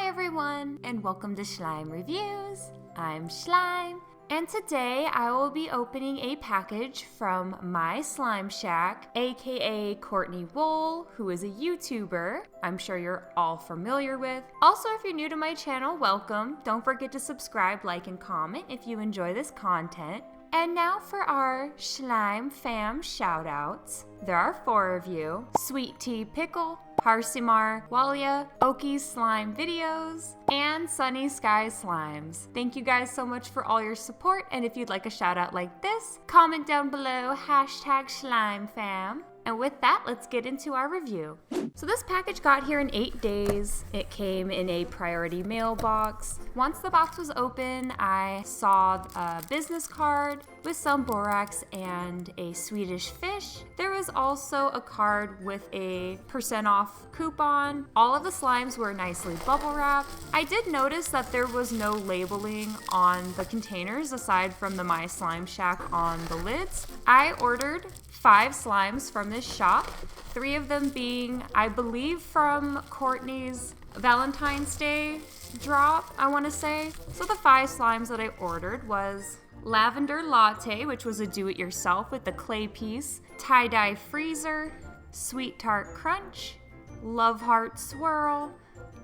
everyone, and welcome to Shlime Reviews. I'm Shlime, and today I will be opening a package from My Slime Shack, aka Courtney Wohl, who is a YouTuber I'm sure you're all familiar with. Also, if you're new to my channel, welcome. Don't forget to subscribe, like, and comment if you enjoy this content. And now for our Shlime fam shoutouts. There are 4 of you: Sweet Tea Pickle, Harsimar Walia, Okie Slime Videos, and Sunny Sky Slimes. Thank you guys so much for all your support, and if you'd like a shout out like this, comment down below #ShlimeFam. And with that, let's get into our review. So this package got here in 8 days. It came in a priority mailbox. Once the box was open, I saw a business card with some borax and a Swedish fish. There was also a card with a % off coupon. All of the slimes were nicely bubble wrapped. I did notice that there was no labeling on the containers aside from the My Slime Shack on the lids. I ordered 5 slimes from this shop, 3 of them being, I believe, from Courtney's Valentine's Day drop, I want to say. So the 5 slimes that I ordered was Lavender Latte, which was a do-it-yourself with the clay piece, Tiedye Freezer, Sweetart Crunch, Loveheart Swirl,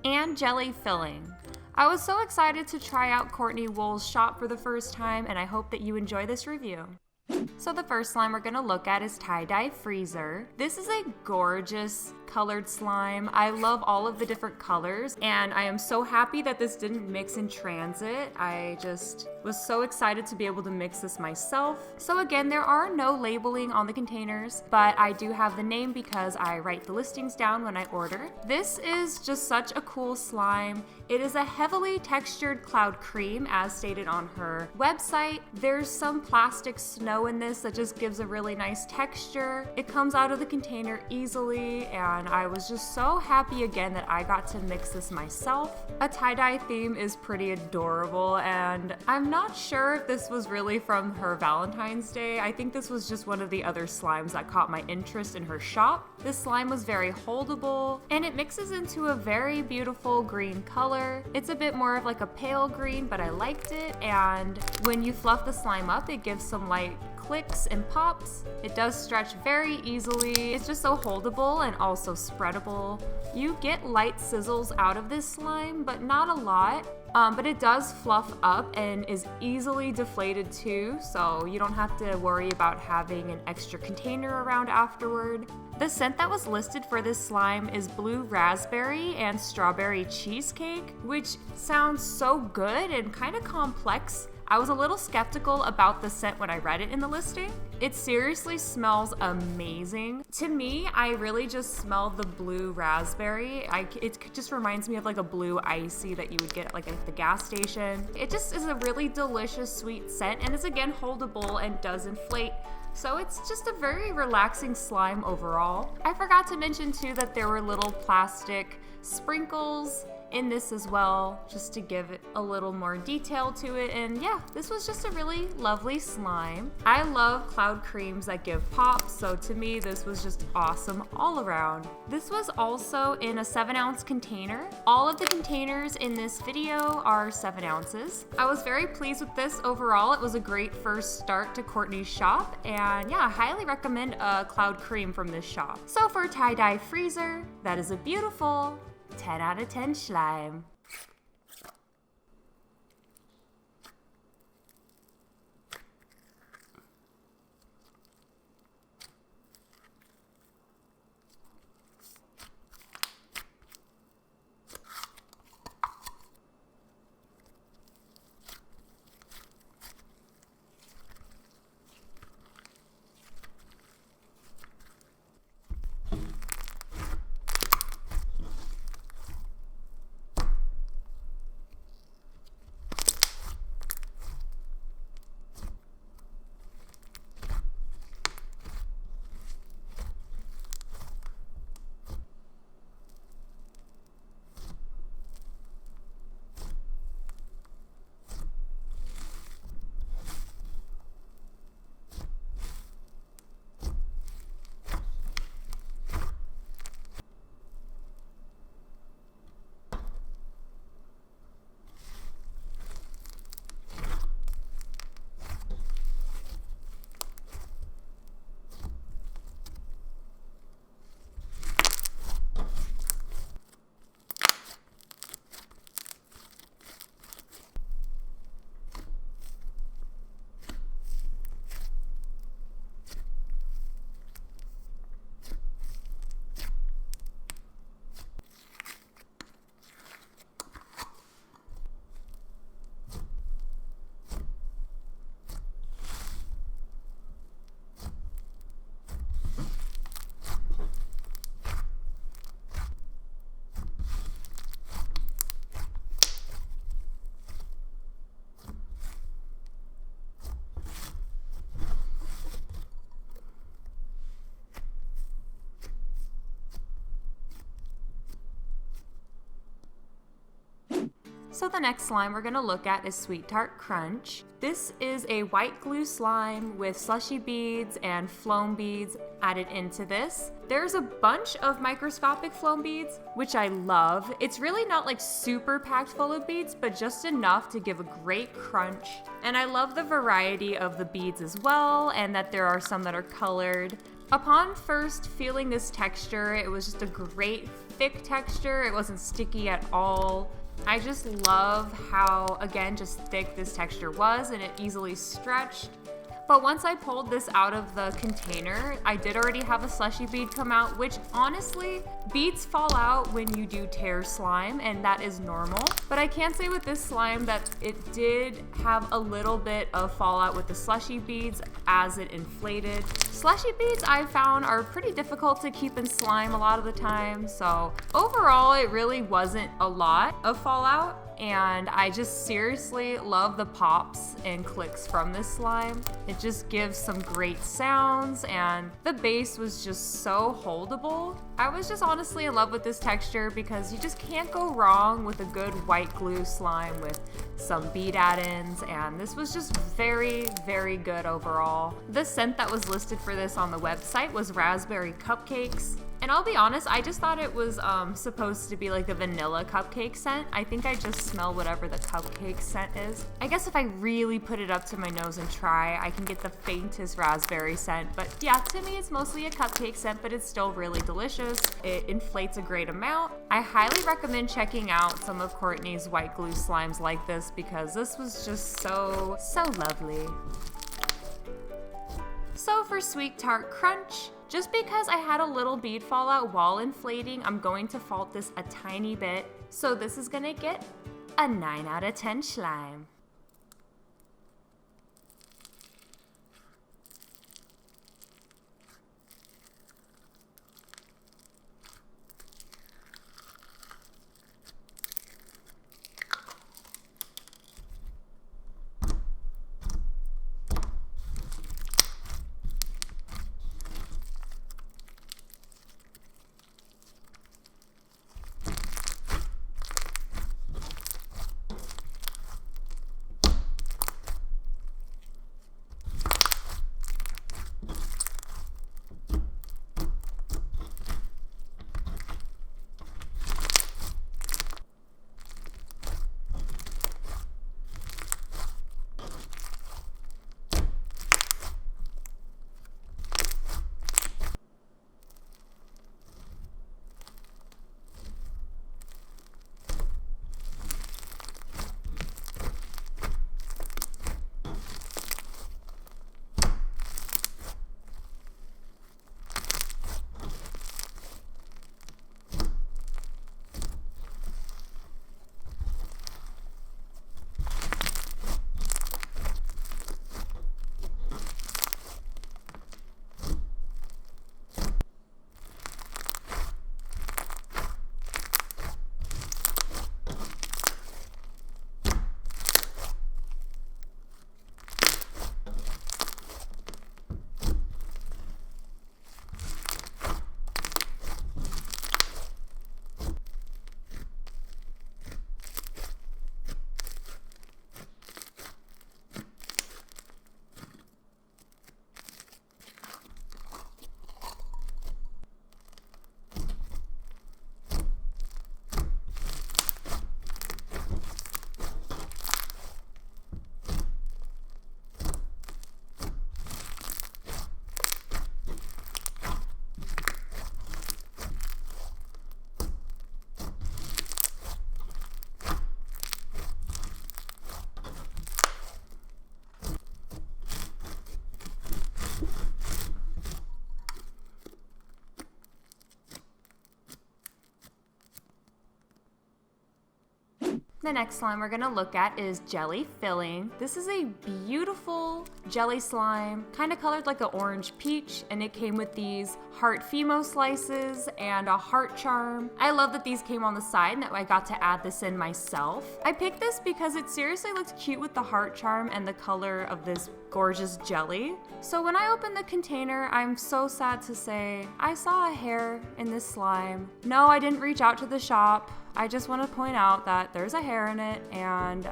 and jelly filling. I was so excited to try out Courtney Wohl's shop for the first time, and I hope that you enjoy this review. So the first slime we're going to look at is Tiedye Freezer. This is a gorgeous colored slime. I love all of the different colors, and I am so happy that this didn't mix in transit. I just was so excited to be able to mix this myself. So again, there are no labeling on the containers, but I do have the name because I write the listings down when I order. This is just such a cool slime. It is a heavily textured cloud cream, as stated on her website. There's some plastic snow in this that just gives a really nice texture. It comes out of the container easily, and I was just so happy again that I got to mix this myself. A tie-dye theme is pretty adorable, and I'm not sure if this was really from her Valentine's Day. I think this was just one of the other slimes that caught my interest in her shop. This slime was very holdable, and it mixes into a very beautiful green color. It's a bit more of like a pale green, but I liked it, and when you fluff the slime up, it gives some light clicks and pops. It does stretch very easily. It's just so holdable and also spreadable. You get light sizzles out of this slime, but not a lot. But it does fluff up and is easily deflated too, so you don't have to worry about having an extra container around afterward. The scent that was listed for this slime is blue raspberry and strawberry cheesecake, which sounds so good and kind of complex. I was a little skeptical about the scent when I read it in the listing. It seriously smells amazing. To me, I really just smell the blue raspberry. It just reminds me of like a blue icy that you would get like at the gas station. It just is a really delicious sweet scent, and it's again holdable and does inflate. So it's just a very relaxing slime overall. I forgot to mention too that there were little plastic sprinkles in this as well, just to give it a little more detail to it. And yeah, this was just a really lovely slime. I love cloud creams that give pop, so to me this was just awesome all around. This was also in a 7-ounce container. All of the containers in this video are 7 ounces. I was very pleased with this overall. It was a great first start to Courtney's shop, and yeah, I highly recommend a cloud cream from this shop. So for Tiedye Freezer, that is a beautiful 10 out of 10 Shlime. So the next slime we're going to look at is Sweetart Crunch. This is a white glue slime with slushy beads and floam beads added into this. There's a bunch of microscopic floam beads, which I love. It's really not like super packed full of beads, but just enough to give a great crunch. And I love the variety of the beads as well, and that there are some that are colored. Upon first feeling this texture, it was just a great thick texture. It wasn't sticky at all. I just love how, again, just thick this texture was, and it easily stretched. But once I pulled this out of the container, I did already have a slushy bead come out, which honestly, beads fall out when you do tear slime, and that is normal. But I can say with this slime that it did have a little bit of fallout with the slushy beads as it inflated. Slushy beads I found are pretty difficult to keep in slime a lot of the time, so overall it really wasn't a lot of fallout. And I just seriously love the pops and clicks from this slime. It just gives some great sounds, and the base was just so holdable. I was just honestly in love with this texture because you just can't go wrong with a good white glue slime with some bead add-ins, and this was just very, very good overall. The scent that was listed for this on the website was raspberry cupcakes. And I'll be honest, I just thought it was supposed to be like a vanilla cupcake scent. I think I just smell whatever the cupcake scent is. I guess if I really put it up to my nose and try, I can get the faintest raspberry scent. But yeah, to me it's mostly a cupcake scent, but it's still really delicious. It inflates a great amount. I highly recommend checking out some of Courtney's white glue slimes like this because this was just so lovely. So for Sweetart Crunch, just because I had a little bead fallout while inflating, I'm going to fault this a tiny bit. So this is gonna get a 9 out of 10 Shlime. The next slime we're gonna look at is Jelly Filling. This is a beautiful jelly slime, kind of colored like an orange peach, and it came with these heart Fimo slices and a heart charm. I love that these came on the side and that I got to add this in myself. I picked this because it seriously looked cute with the heart charm and the color of this gorgeous jelly. So when I opened the container, I'm so sad to say, I saw a hair in this slime. No, I didn't reach out to the shop. I just want to point out that there's a hair in it, and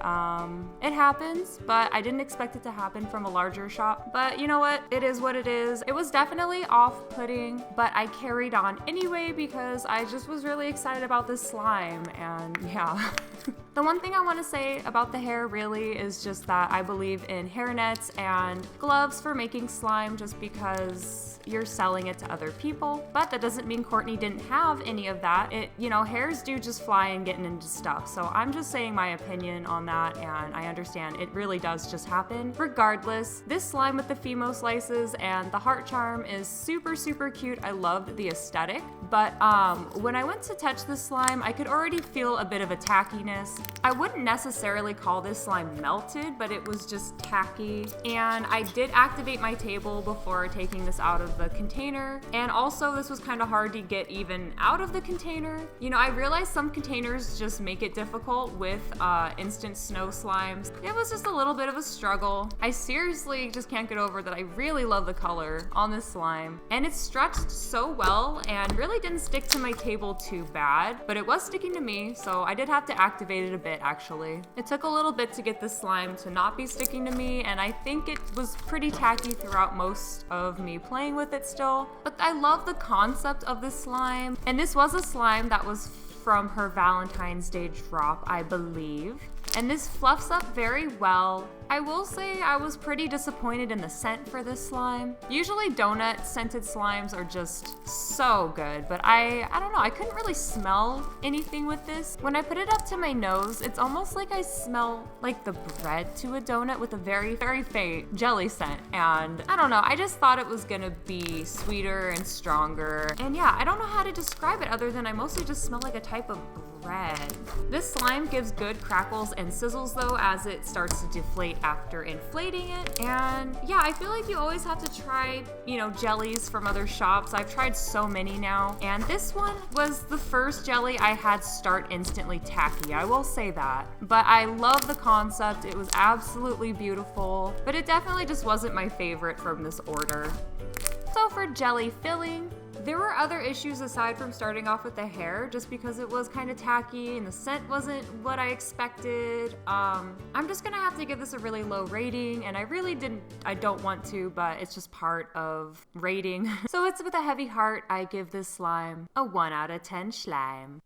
it happens, but I didn't expect it to happen from a larger shop. But you know what? It is what it is. It was definitely off-putting, but I carried on anyway because I just was really excited about this slime, and yeah. The one thing I want to say about the hair really is just that I believe in hairnets and gloves for making slime just because you're selling it to other people. But that doesn't mean Courtney didn't have any of that. Hairs do just fly and getting into stuff. So I'm just saying my opinion on that, and I understand it really does just happen. Regardless, this slime with the Fimo slices and the heart charm is super, super cute. I loved the aesthetic. But when I went to touch the slime, I could already feel a bit of a tackiness. I wouldn't necessarily call this slime melted, but it was just tacky. And I did activate my table before taking this out of the container. And also this was kind of hard to get even out of the container. I realized some containers just make it difficult with instant snow slimes. It was just a little bit of a struggle. I seriously just can't get over that I really love the color on this slime. And it stretched so well and really didn't stick to my table too bad, but it was sticking to me, so I did have to activate it a bit actually. It took a little bit to get the slime to not be sticking to me, and I think it was pretty tacky throughout most of me playing with it still. But I love the concept of this slime, and this was a slime that was from her Valentine's Day drop, I believe. And this fluffs up very well. I will say I was pretty disappointed in the scent for this slime. Usually donut scented slimes are just so good, but I don't know, I couldn't really smell anything with this. When I put it up to my nose, it's almost like I smell like the bread to a donut with a very, very faint jelly scent. And I don't know, I just thought it was gonna be sweeter and stronger. And yeah, I don't know how to describe it other than I mostly just smell like a type of bread. This slime gives good crackles and sizzles though as it starts to deflate after inflating it. And yeah, I feel like you always have to try, jellies from other shops. I've tried so many now, and this one was the first jelly I had start instantly tacky, I will say that. But I love the concept. It was absolutely beautiful, but it definitely just wasn't my favorite from this order. So for jelly filling, there were other issues aside from starting off with the hair, just because it was kind of tacky and the scent wasn't what I expected. I'm just gonna have to give this a really low rating, and I don't want to, but it's just part of rating. So it's with a heavy heart, I give this slime a 1 out of 10 Shlime.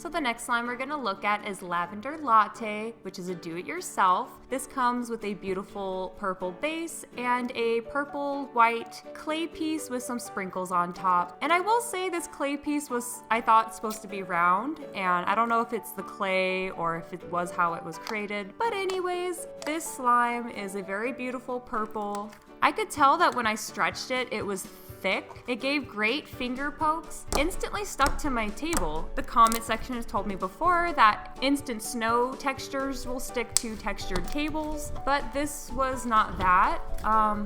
So the next slime we're gonna look at is Lavender Latte, which is a do-it-yourself. This comes with a beautiful purple base and a purple white clay piece with some sprinkles on top. And I will say this clay piece was, I thought, supposed to be round, and I don't know if it's the clay or if it was how it was created. But anyways, this slime is a very beautiful purple. I could tell that when I stretched it, it was thick. It gave great finger pokes, instantly stuck to my table. The comment section has told me before that instant snow textures will stick to textured tables, but this was not that.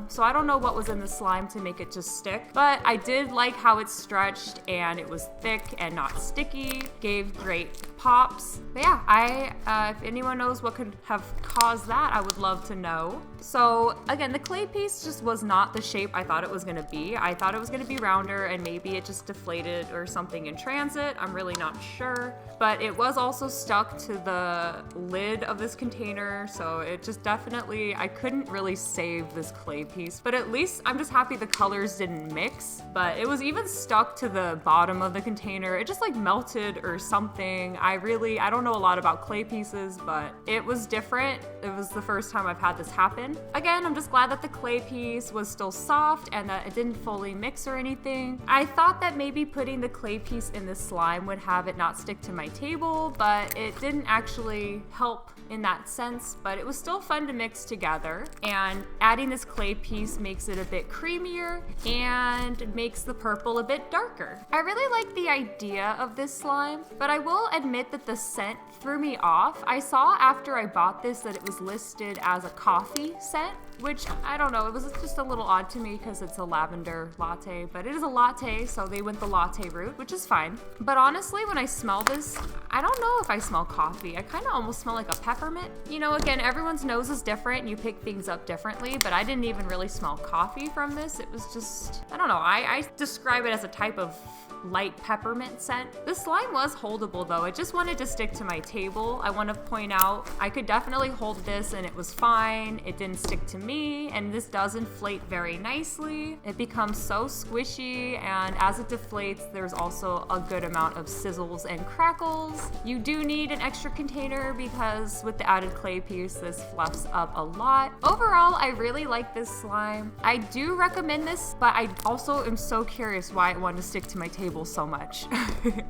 So I don't know what was in the slime to make it just stick, but I did like how it stretched and it was thick and not sticky, gave great pops. But yeah, if anyone knows what could have caused that, I would love to know. So again, the clay piece just was not the shape I thought it was gonna be. I thought it was gonna be rounder and maybe it just deflated or something in transit. I'm really not sure. But it was also stuck to the lid of this container, so it just definitely, I couldn't really save this clay piece. But at least I'm just happy the colors didn't mix. But it was even stuck to the bottom of the container. It just like melted or something. I don't know a lot about clay pieces, but it was different. It was the first time I've had this happen. Again, I'm just glad that the clay piece was still soft and that it didn't fully mix or anything. I thought that maybe putting the clay piece in the slime would have it not stick to my table, but it didn't actually help in that sense, but it was still fun to mix together. And adding this clay piece makes it a bit creamier and makes the purple a bit darker. I really like the idea of this slime, but I will admit that the scent threw me off. I saw after I bought this that it was listed as a coffee scent, which I don't know, it was just a little odd to me because it's a lavender latte, but it is a latte, so they went the latte route, which is fine. But honestly, when I smell this, I don't know if I smell coffee. I kind of almost smell like a peppermint. You know, again, everyone's nose is different and you pick things up differently, but I didn't even really smell coffee from this. It was just, I don't know, I describe it as a type of light peppermint scent. The slime was holdable though. It just wanted to stick to my table. I want to point out I could definitely hold this and it was fine. It didn't stick to me, and this does inflate very nicely. It becomes so squishy, and as it deflates, there's also a good amount of sizzles and crackles. You do need an extra container because with the added clay piece, this fluffs up a lot. Overall, I really like this slime. I do recommend this, but I also am so curious why it wanted to stick to my table so much.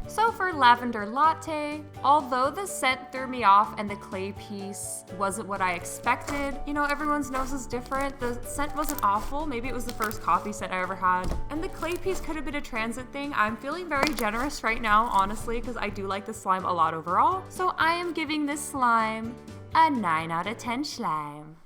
So for Lavender Latte, although the scent threw me off and the clay piece wasn't what I expected, you know, everyone's nose is different. The scent wasn't awful. Maybe it was the first coffee scent I ever had. And the clay piece could have been a transit thing. I'm feeling very generous right now, honestly, because I do like the slime a lot overall. So I am giving this slime a 9 out of 10 Shlime.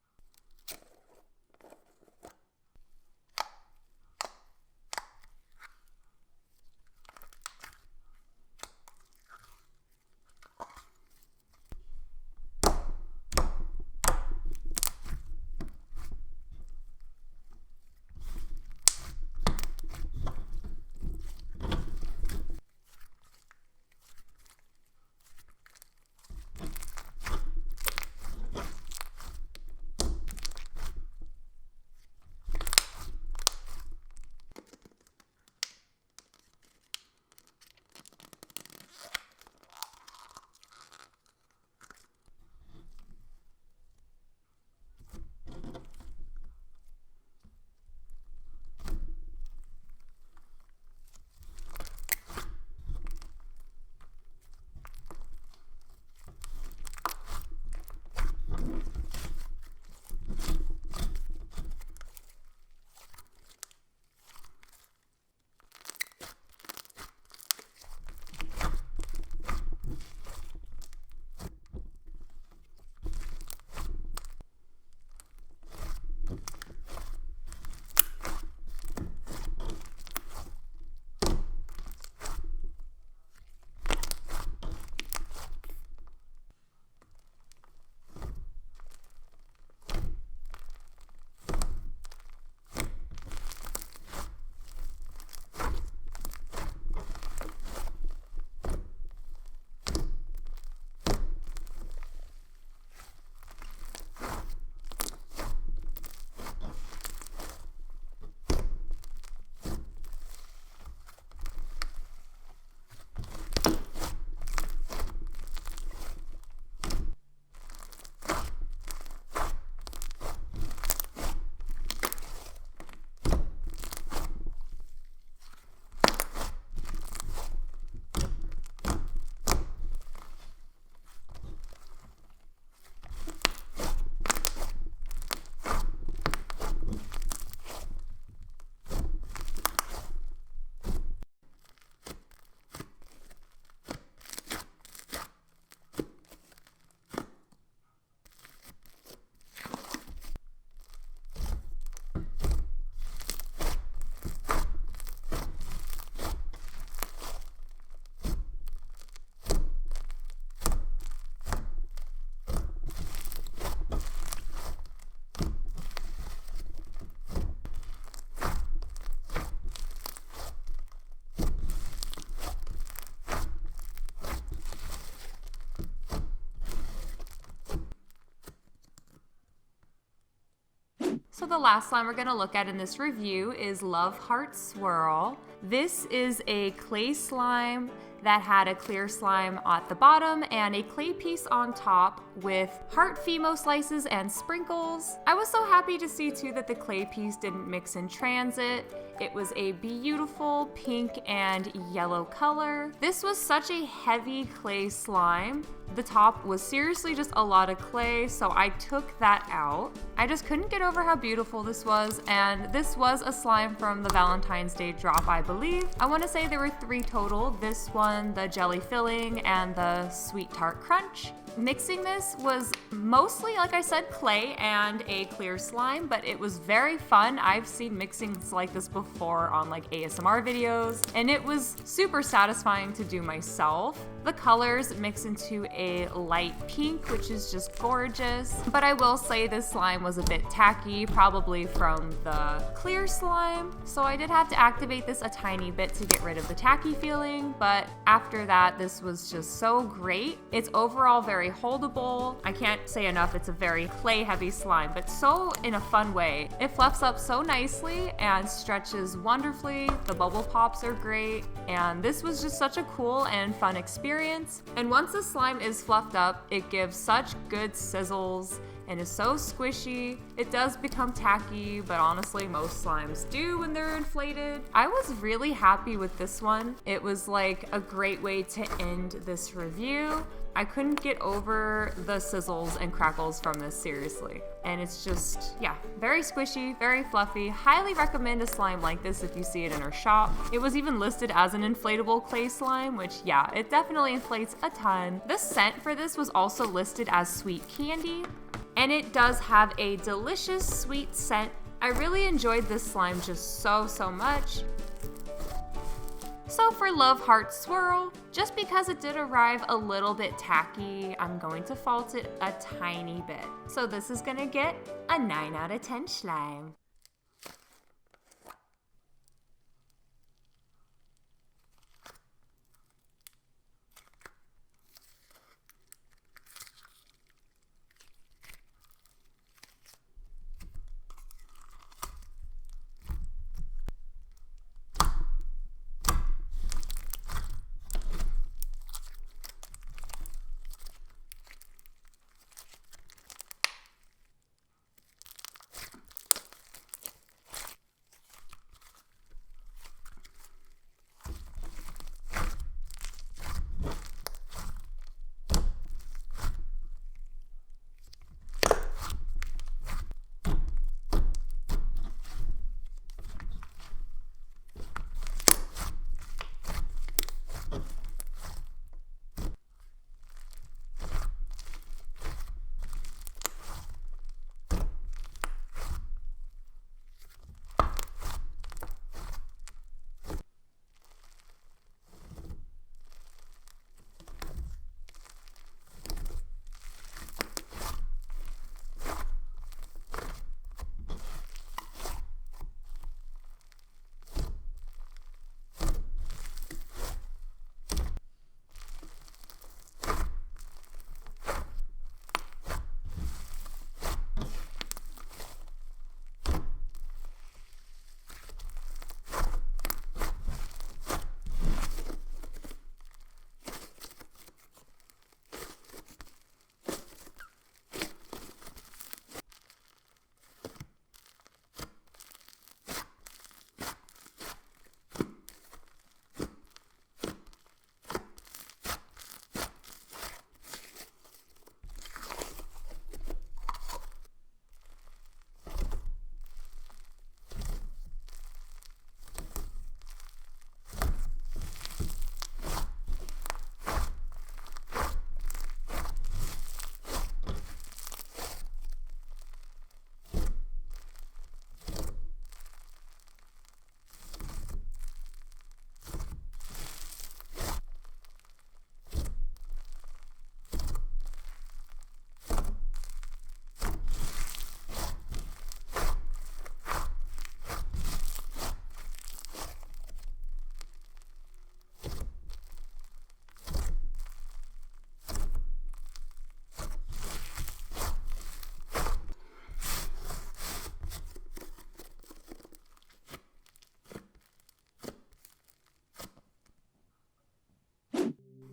the last slime we're going to look at in this review is Loveheart Swirl. This is a clay slime that had a clear slime at the bottom and a clay piece on top with heart Fimo slices and sprinkles. I was so happy to see too that the clay piece didn't mix in transit. It was a beautiful pink and yellow color. This was such a heavy clay slime. The top was seriously just a lot of clay, so I took that out. I just couldn't get over how beautiful this was, and this was a slime from the Valentine's Day drop, I believe. I want to say there were 3 total. This one, the jelly filling, and the Sweetart Crunch. Mixing this was mostly, like I said, clay and a clear slime, but it was very fun. I've seen mixings like this before on like ASMR videos, and it was super satisfying to do myself. The colors mix into a light pink, which is just gorgeous, but I will say this slime was a bit tacky, probably from the clear slime, so I did have to activate this a tiny bit to get rid of the tacky feeling, but after that, this was just so great. It's overall very holdable. I can't say enough, it's a very clay heavy slime, but so in a fun way. It fluffs up so nicely and stretches wonderfully. The bubble pops are great, and this was just such a cool and fun experience. And once the slime is fluffed up, it gives such good sizzles and is so squishy. It does become tacky, but honestly most slimes do when they're inflated. I was really happy with this one. It was like a great way to end this review. I couldn't get over the sizzles and crackles from this, seriously. And it's just, yeah, very squishy, very fluffy. Highly recommend a slime like this if you see it in our shop. It was even listed as an inflatable clay slime, which, yeah, it definitely inflates a ton. The scent for this was also listed as sweet candy, and it does have a delicious sweet scent. I really enjoyed this slime just so much. So for Loveheart Swirl, just because it did arrive a little bit tacky, I'm going to fault it a tiny bit. So this is gonna get a 9 out of 10 Shlime.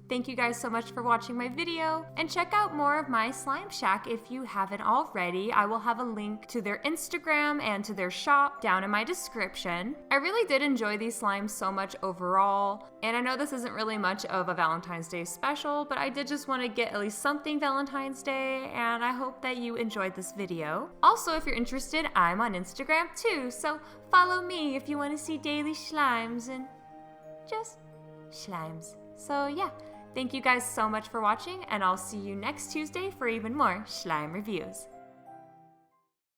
Thank you guys so much for watching my video, and check out more of my Slime Shack if you haven't already. I will have a link to their Instagram and to their shop down in my description. I really did enjoy these slimes so much overall, and I know this isn't really much of a Valentine's Day special, but I did just want to get at least something Valentine's Day, and I hope that you enjoyed this video. Also, if you're interested, I'm on Instagram too, so follow me if you want to see daily slimes and just slimes. So yeah. Thank you guys so much for watching, and I'll see you next Tuesday for even more Shlime reviews.